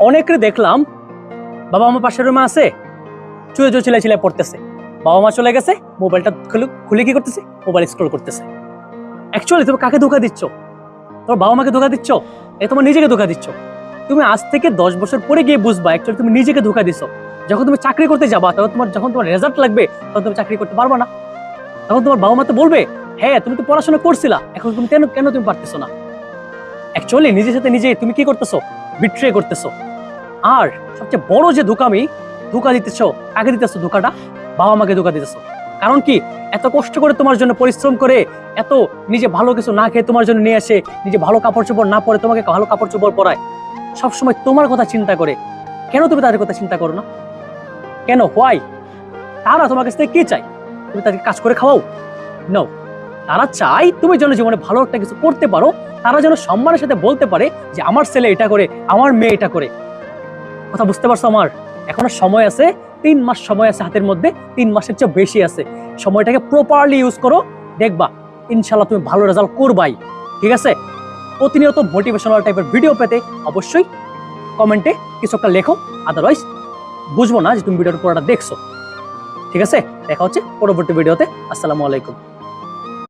অনেকের দেখলাম বাবা মা পাশের রুমে আছে, চুয়ে চুয়ে চিলাই চিলাই পড়তেছে। বাবা মা চলে গেছে, মোবাইলটা খুলে কি করতেছে, মোবাইল স্ক্রল করতেছে। অ্যাকচুয়ালি তুমি কাকে ধোকা দিচ্ছ? তোমার বাবা মাকে ধোকা দিচ্ছ, তোমার নিজেকে ধোকা দিচ্ছ। তুমি আজ থেকে 10 বছর পরে গিয়ে বুঝবা অ্যাকচুয়ালি তুমি নিজেকে ধোকা দিচ্ছ। যখন তুমি চাকরি করতে যাবা, তখন যখন তোমার রেজাল্ট লাগবে, তখন তুমি চাকরি করতে পারবা না। তখন তোমার বাবা মা তো বলবে, হ্যাঁ তুমি তো পড়াশোনা করছিলা, এখন তুমি কেন কেন তুমি পারতেছো না। অ্যাকচুয়ালি নিজের সাথে নিজে তুমি কি করতেছো, বিট্রে করতেছো। আর সবচেয়ে বড় যে ধোকা দিতেছো, কাকে দিতেছো ধোকাটা? বাবা মাকে ধোকা দিতেছো। কারণ কি, এত কষ্ট করে তোমার জন্য পরিশ্রম করে, এত নিজে ভালো কিছু না খেয়ে তোমার জন্য নিয়ে আসে, নিজে ভালো কাপড় চোপড় না পরে তোমাকে ভালো কাপড় চোপড় পরায়, সবসময় তোমার কথা চিন্তা করে। কেন তুমি তাদের কথা চিন্তা করো না? কেন, হোয়াই? তারা তোমার কাছ থেকে কি চাই? তুমি তাদেরকে কাজ করে খাওয়াও? নো, তারা চাই তুমি যেন জীবনে ভালো একটা কিছু করতে পারো। তারা যেন সম্মানের সাথে বলতে পারে যে আমার ছেলে এটা করে, আমার মেয়ে এটা করে। কথা বুঝতে পারছো আমার? এখনো সময় আছে, 3 মাস সময় আছে হাতের মধ্যে, 3 মাসের চেয়ে বেশি আছে। সময়টাকে প্রপারলি ইউজ করো, দেখবা ইনশাল্লাহ তুমি ভালো রেজাল্ট করবাই। ঠিক আছে? প্রতিনিয়ত মোটিভেশনাল টাইপের ভিডিও পেতে অবশ্যই কমেন্টে কিছু একটা লেখো, আদারওয়াইজ বুঝবো না যে তুমি ভিডিওর পুরোটা দেখছো। ঠিক আছে, দেখা হচ্ছে পরবর্তী ভিডিওতে। আসসালামু আলাইকুম।